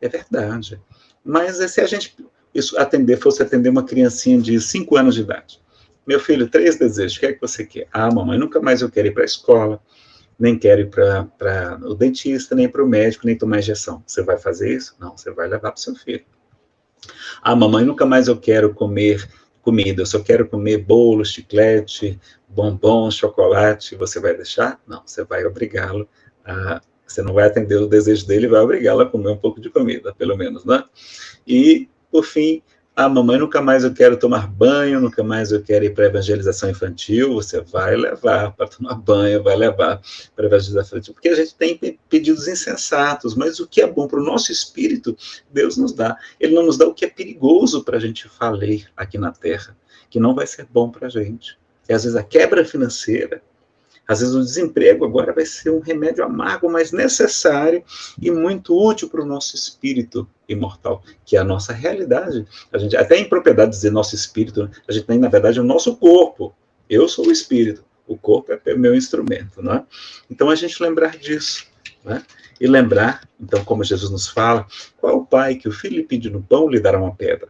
É verdade. Mas se a gente fosse atender uma criancinha de 5 anos de idade. Meu filho, 3 desejos, o que é que você quer? Ah, mamãe, nunca mais eu quero ir para a escola, nem quero ir para o dentista, nem para o médico, nem tomar injeção. Você vai fazer isso? Não, você vai levar para o seu filho. Ah, mamãe, nunca mais eu quero comer comida, eu só quero comer bolo, chiclete, bombom, chocolate. Você vai deixar? Não, você vai obrigá-lo a... Você não vai atender o desejo dele, vai obrigá-lo a comer um pouco de comida, pelo menos, né? E, por fim, ah, mamãe, nunca mais eu quero tomar banho, nunca mais eu quero ir para a evangelização infantil. Você vai levar para tomar banho, vai levar para a evangelização infantil, porque a gente tem pedidos insensatos, mas o que é bom para o nosso espírito, Deus nos dá. Ele não nos dá o que é perigoso para a gente falir aqui na Terra, que não vai ser bom para a gente. E, às vezes, a quebra financeira, às vezes o desemprego agora vai ser um remédio amargo, mas necessário e muito útil para o nosso espírito imortal, que é a nossa realidade. A gente até é impropriedade dizer nosso espírito, a gente tem, na verdade, o nosso corpo. Eu sou o espírito, o corpo é o meu instrumento, não é? Então, a gente lembrar disso, né? E lembrar, então, como Jesus nos fala, qual é o pai que o filho lhe pede no pão, lhe dará uma pedra?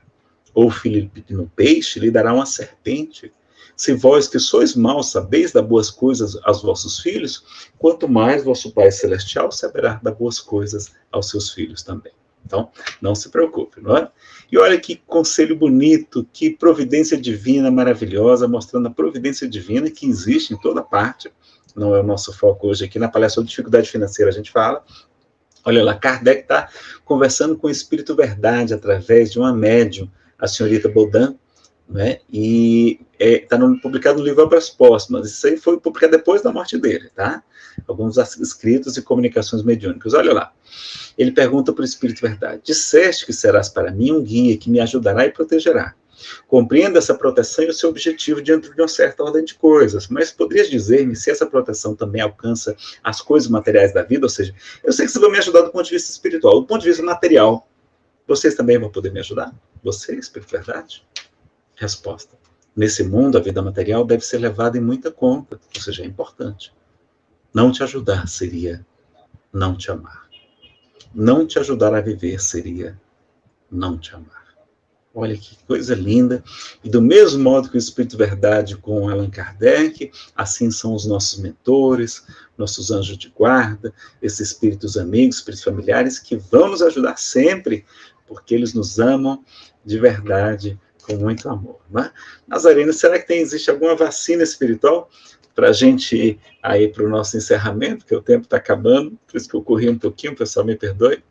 Ou o filho lhe pede no peixe, lhe dará uma serpente? Se vós que sois maus sabeis dar boas coisas aos vossos filhos, quanto mais vosso Pai Celestial saberá dar boas coisas aos seus filhos também. Então, não se preocupe, não é? E olha que conselho bonito, que providência divina maravilhosa, mostrando a providência divina que existe em toda parte. Não é o nosso foco hoje aqui, na palestra sobre dificuldade financeira a gente fala. Olha lá, Kardec está conversando com o Espírito Verdade através de uma médium, a senhorita Baudin, né? E está publicado no livro Obras Póstumas. Isso aí foi publicado depois da morte dele, tá? Alguns escritos e comunicações mediúnicas. Olha lá. Ele pergunta para o Espírito Verdade: disseste que serás para mim um guia que me ajudará e protegerá. Compreendo essa proteção e o seu objetivo dentro de uma certa ordem de coisas, mas poderias dizer-me se essa proteção também alcança as coisas materiais da vida? Ou seja, eu sei que vocês vão me ajudar do ponto de vista espiritual, do ponto de vista material. Vocês também vão poder me ajudar? Você, Espírito Verdade? Resposta: nesse mundo, a vida material deve ser levada em muita conta, ou seja, é importante. Não te ajudar seria não te amar. Não te ajudar a viver seria não te amar. Olha que coisa linda. E do mesmo modo que o Espírito Verdade com Allan Kardec, assim são os nossos mentores, nossos anjos de guarda, esses espíritos amigos, espíritos familiares, que vão nos ajudar sempre, porque eles nos amam de verdade, com muito amor, né? Nazareno, será que existe alguma vacina espiritual para a gente ir aí para o nosso encerramento, porque o tempo está acabando, por isso que eu corri um pouquinho, pessoal, me perdoe.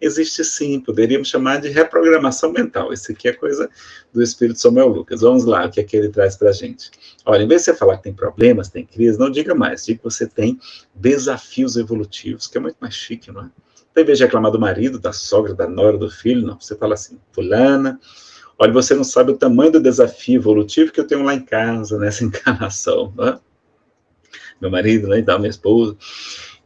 Existe sim, poderíamos chamar de reprogramação mental. Isso aqui é coisa do Espírito Samuel Lucas. Vamos lá, o que é que ele traz para a gente? Olha, em vez de você falar que tem problemas, tem crise, não diga mais, diga que você tem desafios evolutivos, que é muito mais chique, não é? Então, em vez de reclamar do marido, da sogra, da nora, do filho, não, você fala assim: fulana, olha, você não sabe o tamanho do desafio evolutivo que eu tenho lá em casa, nessa encarnação, né? Meu marido, né, então, minha esposa.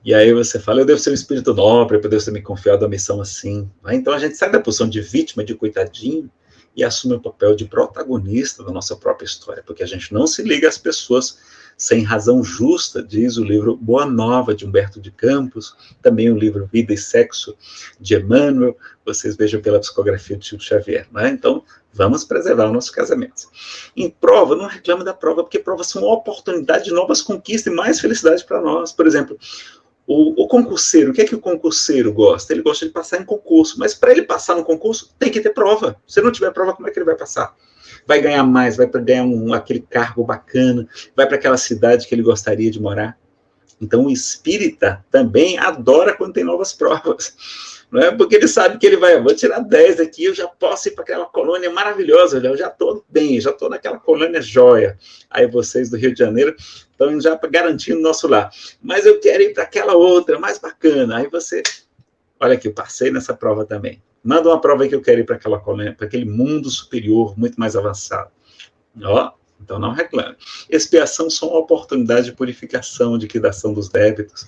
E aí você fala: eu devo ser um espírito nobre, para Deus ter me confiado a missão assim. Né? Então a gente sai da posição de vítima, de coitadinho, e assume o papel de protagonista da nossa própria história, porque a gente não se liga às pessoas sem razão justa, diz o livro Boa Nova, de Humberto de Campos, também o livro Vida e Sexo, de Emmanuel, vocês vejam pela psicografia de Chico Xavier, né? Então, vamos preservar os nossos casamentos. Em prova, não reclame da prova, porque provas são uma oportunidade de novas conquistas e mais felicidade para nós. Por exemplo, o concurseiro, o que é que o concurseiro gosta? Ele gosta de passar em concurso, mas para ele passar no concurso, tem que ter prova. Se não tiver prova, como é que ele vai passar? Vai ganhar mais, vai ganhar aquele cargo bacana, vai para aquela cidade que ele gostaria de morar. Então, o espírita também adora quando tem novas provas, não é? Porque ele sabe que ele vai: vou tirar 10 aqui, eu já posso ir para aquela colônia maravilhosa, eu já estou bem, já estou naquela colônia joia. Aí vocês do Rio de Janeiro estão já garantindo o nosso lar. Mas eu quero ir para aquela outra, mais bacana. Aí você Olha aqui, eu passei nessa prova também. Manda uma prova aí que eu quero ir para aquele mundo superior, muito mais avançado. Ó, então não reclame. Expiação são uma oportunidade de purificação, de liquidação dos débitos.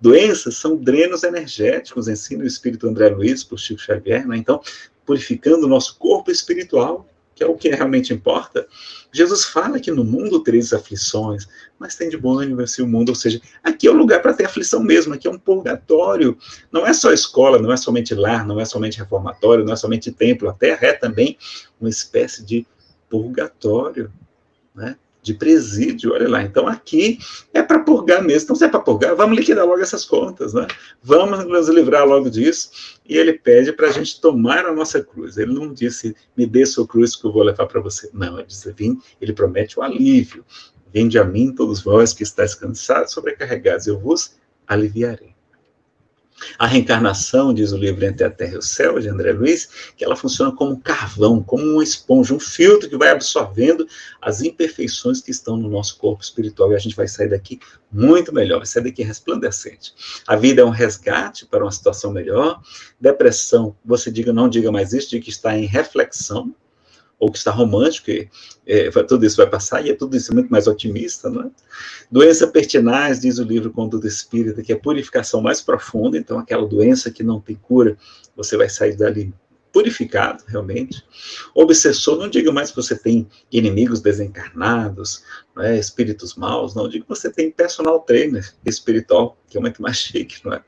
Doenças são drenos energéticos, ensina o Espírito André Luiz por Chico Xavier, né? Então, purificando o nosso corpo espiritual, que é o que realmente importa. Jesus fala que no mundo tereis aflições, mas tem de bom ânimo vencer o mundo, ou seja, aqui é um lugar para ter aflição mesmo, aqui é um purgatório, não é só escola, não é somente lar, não é somente reformatório, não é somente templo, a terra é também uma espécie de purgatório, né? De presídio, olha lá, então aqui é para purgar mesmo, então se é para purgar, vamos liquidar logo essas contas, né? Vamos nos livrar logo disso, e ele pede para a gente tomar a nossa cruz, ele não disse, me dê sua cruz que eu vou levar para você, não, ele disse, ele promete o alívio, vinde a mim todos vós que estáis cansados, sobrecarregados, eu vos aliviarei. A reencarnação, diz o livro Entre a Terra e o Céu, de André Luiz, que ela funciona como um carvão, como uma esponja, um filtro que vai absorvendo as imperfeições que estão no nosso corpo espiritual, e a gente vai sair daqui muito melhor, vai sair daqui resplandecente. A vida é um resgate para uma situação melhor. Depressão, você não diga mais isso, diga que está em reflexão, ou que está romântico, tudo isso vai passar, e tudo isso muito mais otimista, não é? Doença pertinaz, diz o livro Conduta Espírita, que é a purificação mais profunda, então aquela doença que não tem cura, você vai sair dali purificado, realmente. Obsessor, não diga mais que você tem inimigos desencarnados, não é? Espíritos maus, não, diga que você tem personal trainer espiritual, que é muito mais chique, não é?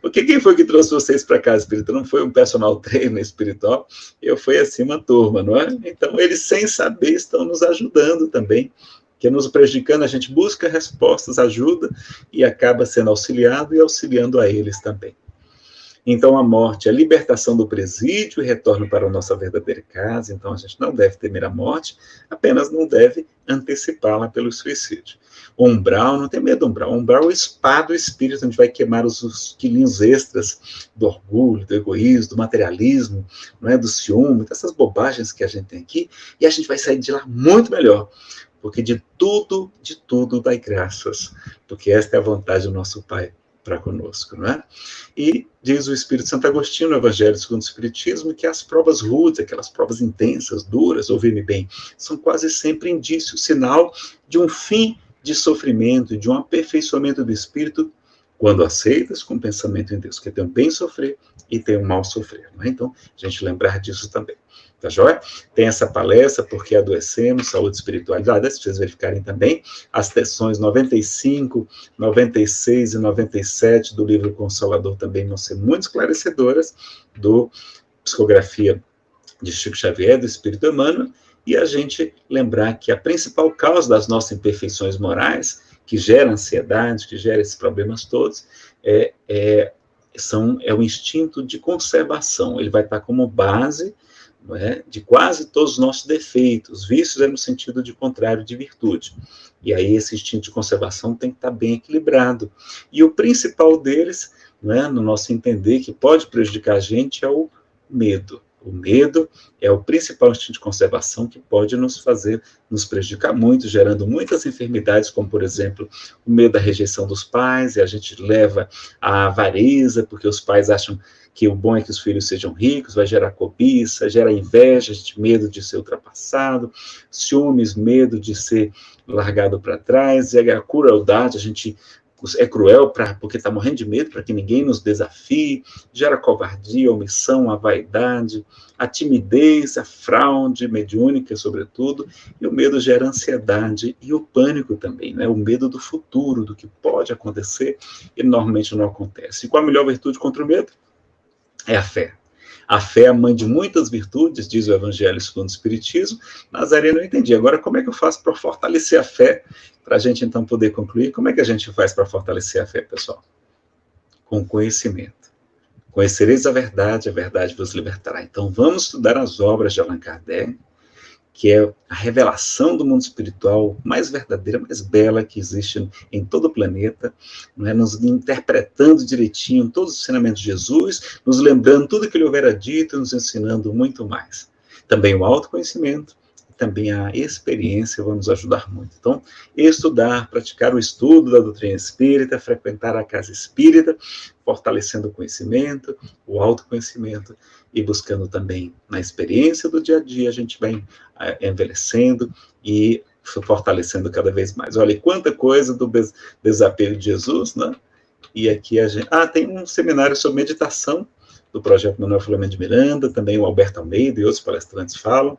Porque quem foi que trouxe vocês para cá, espírito? Não foi um personal trainer espiritual, eu fui assim uma turma, não é? Então, eles, sem saber, estão nos ajudando também, que nos prejudicando, a gente busca respostas, ajuda, e acaba sendo auxiliado e auxiliando a eles também. Então, a morte é a libertação do presídio e retorno para a nossa verdadeira casa. Então, a gente não deve temer a morte, apenas não deve antecipá-la pelo suicídio. O umbral, não tem medo do umbral. O umbral é o spa do espírito, onde vai queimar os quilinhos extras do orgulho, do egoísmo, do materialismo, não é? Do ciúme, dessas bobagens que a gente tem aqui, e a gente vai sair de lá muito melhor. Porque de tudo dai graças, porque esta é a vontade do nosso Pai para conosco, não é? E diz o Espírito Santo Agostinho no Evangelho segundo o Espiritismo que as provas rudes, aquelas provas intensas, duras, ouvi-me bem, são quase sempre indício, sinal de um fim de sofrimento, de um aperfeiçoamento do espírito, quando aceitas com o pensamento em Deus, que tem um bem sofrer e tem um mal sofrer, não é? Então, a gente lembrar disso também. Tá joia? Tem essa palestra, Porque Adoecemos, Saúde e Espiritualidade, se vocês verificarem também, as sessões 95, 96 e 97 do livro Consolador também vão ser muito esclarecedoras, do Psicografia de Chico Xavier, do Espírito Emmanuel, e a gente lembrar que a principal causa das nossas imperfeições morais, que gera ansiedade, que gera esses problemas todos, é o instinto de conservação, ele vai estar como base, não é, de quase todos os nossos defeitos. Vícios é no sentido de contrário de virtude. E aí esse instinto de conservação tem que estar bem equilibrado. E o principal deles, não é, no nosso entender, que pode prejudicar a gente, é o medo. O medo é o principal instinto de conservação que pode nos prejudicar muito, gerando muitas enfermidades, como, por exemplo, o medo da rejeição dos pais, e a gente leva à avareza, porque os pais acham que o bom é que os filhos sejam ricos, vai gerar cobiça, gera inveja, medo de ser ultrapassado, ciúmes, medo de ser largado para trás, e a crueldade, a gente é cruel porque está morrendo de medo para que ninguém nos desafie, gera covardia, omissão, a vaidade, a timidez, a fraude mediúnica, sobretudo, e o medo gera ansiedade e o pânico também, né? O medo do futuro, do que pode acontecer e normalmente não acontece. E qual a melhor virtude contra o medo? É a fé. A fé é a mãe de muitas virtudes, diz o Evangelho segundo o Espiritismo. Nazaré não entendi. Agora, como é que eu faço para fortalecer a fé? Para a gente, então, poder concluir, como é que a gente faz para fortalecer a fé, pessoal? Com conhecimento. Conhecereis a verdade vos libertará. Então, vamos estudar as obras de Allan Kardec, que é a revelação do mundo espiritual mais verdadeira, mais bela que existe em todo o planeta, né? Nos interpretando direitinho todos os ensinamentos de Jesus, nos lembrando tudo que ele houvera dito e nos ensinando muito mais. Também o autoconhecimento, também a experiência vão nos ajudar muito. Então, estudar, praticar o estudo da doutrina espírita, frequentar a casa espírita, fortalecendo o conhecimento, o autoconhecimento, e buscando também na experiência do dia a dia, a gente vai envelhecendo e fortalecendo cada vez mais. Olha, quanta coisa do desapego de Jesus, né? E aqui a gente... tem um seminário sobre meditação do projeto Manuel Filomeno de Miranda, também o Alberto Almeida e outros palestrantes falam.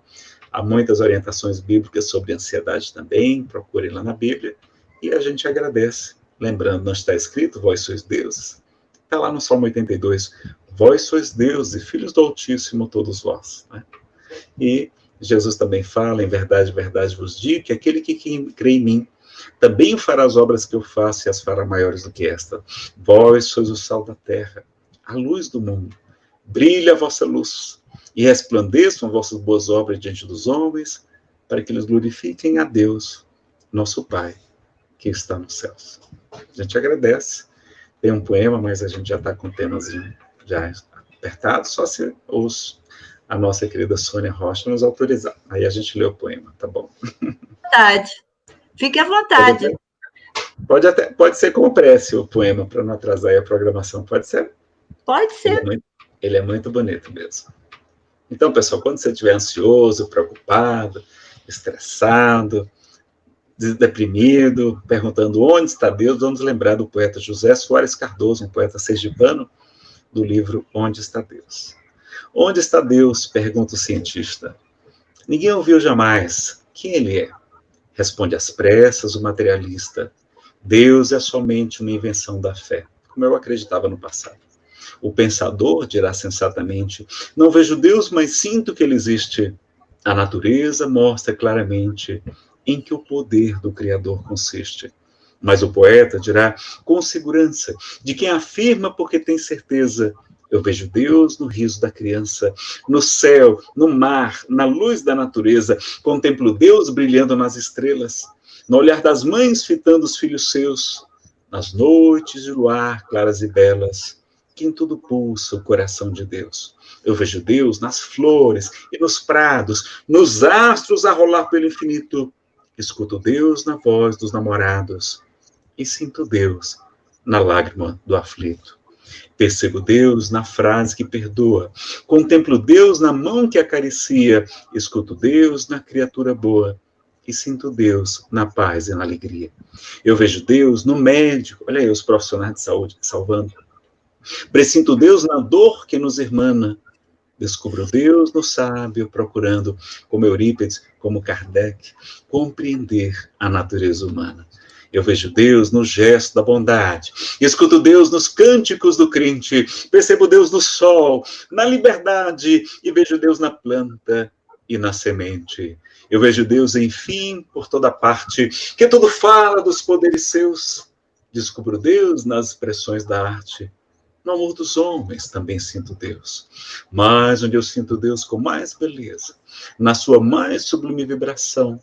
Há muitas orientações bíblicas sobre ansiedade também, procurem lá na Bíblia. E a gente agradece. Lembrando, não está escrito, vós sois deuses. Está lá no Salmo 82, vós sois deuses e filhos do Altíssimo todos vós. Né? E Jesus também fala, em verdade, verdade vos digo, que aquele que crê em mim, também fará as obras que eu faço e as fará maiores do que esta. Vós sois o sal da terra, a luz do mundo. Brilhe a vossa luz e resplandeçam as vossas boas obras diante dos homens, para que eles glorifiquem a Deus, nosso Pai, que está nos céus. A gente agradece. Tem um poema, mas a gente já está com o temazinho já apertado, só se a nossa querida Sônia Rocha nos autorizar. Aí a gente lê o poema, tá bom? Vontade. Fique à vontade. Pode ser como prece o poema, para não atrasar aí a programação, pode ser? Pode ser. Ele é muito bonito mesmo. Então, pessoal, quando você estiver ansioso, preocupado, estressado, deprimido, perguntando onde está Deus, vamos lembrar do poeta José Soares Cardoso, um poeta sergipano, do livro Onde está Deus? Onde está Deus? Pergunta o cientista. Ninguém ouviu jamais. Quem ele é? Responde às pressas o materialista. Deus é somente uma invenção da fé, como eu acreditava no passado. O pensador dirá sensatamente, não vejo Deus, mas sinto que ele existe. A natureza mostra claramente em que o poder do Criador consiste. Mas o poeta dirá com segurança, de quem afirma porque tem certeza, eu vejo Deus no riso da criança, no céu, no mar, na luz da natureza, contemplo Deus brilhando nas estrelas, no olhar das mães fitando os filhos seus, nas noites de luar claras e belas, que em tudo pulsa o coração de Deus. Eu vejo Deus nas flores e nos prados, nos astros a rolar pelo infinito, escuto Deus na voz dos namorados e sinto Deus na lágrima do aflito. Percebo Deus na frase que perdoa, contemplo Deus na mão que acaricia, escuto Deus na criatura boa e sinto Deus na paz e na alegria. Eu vejo Deus no médico, olha aí os profissionais de saúde salvando. Presinto Deus na dor que nos irmana. Descubro Deus no sábio, procurando, como Eurípides, como Kardec, compreender a natureza humana. Eu vejo Deus no gesto da bondade, escuto Deus nos cânticos do crente, percebo Deus no sol, na liberdade, e vejo Deus na planta e na semente. Eu vejo Deus, enfim, por toda parte, que tudo fala dos poderes seus. Descubro Deus nas expressões da arte. No amor dos homens também sinto Deus. Mas onde eu sinto Deus com mais beleza, na sua mais sublime vibração,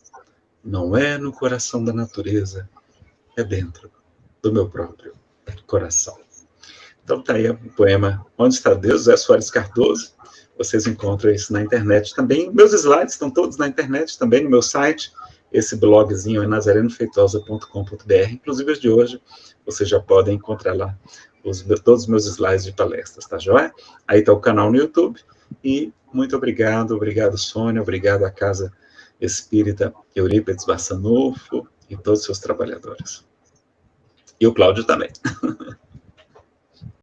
não é no coração da natureza, é dentro do meu próprio coração. Então tá aí o poema Onde está Deus, José Soares Cardoso. Vocês encontram isso na internet também. Meus slides estão todos na internet também, no meu site. Esse blogzinho é nazarenofeitosa.com.br. Inclusive os de hoje, vocês já podem encontrar lá todos os meus slides de palestras, tá joia? Aí está o canal no YouTube. E muito obrigado, Sônia, obrigado à Casa Espírita Eurípides Barçanufo e todos os seus trabalhadores. E o Cláudio também.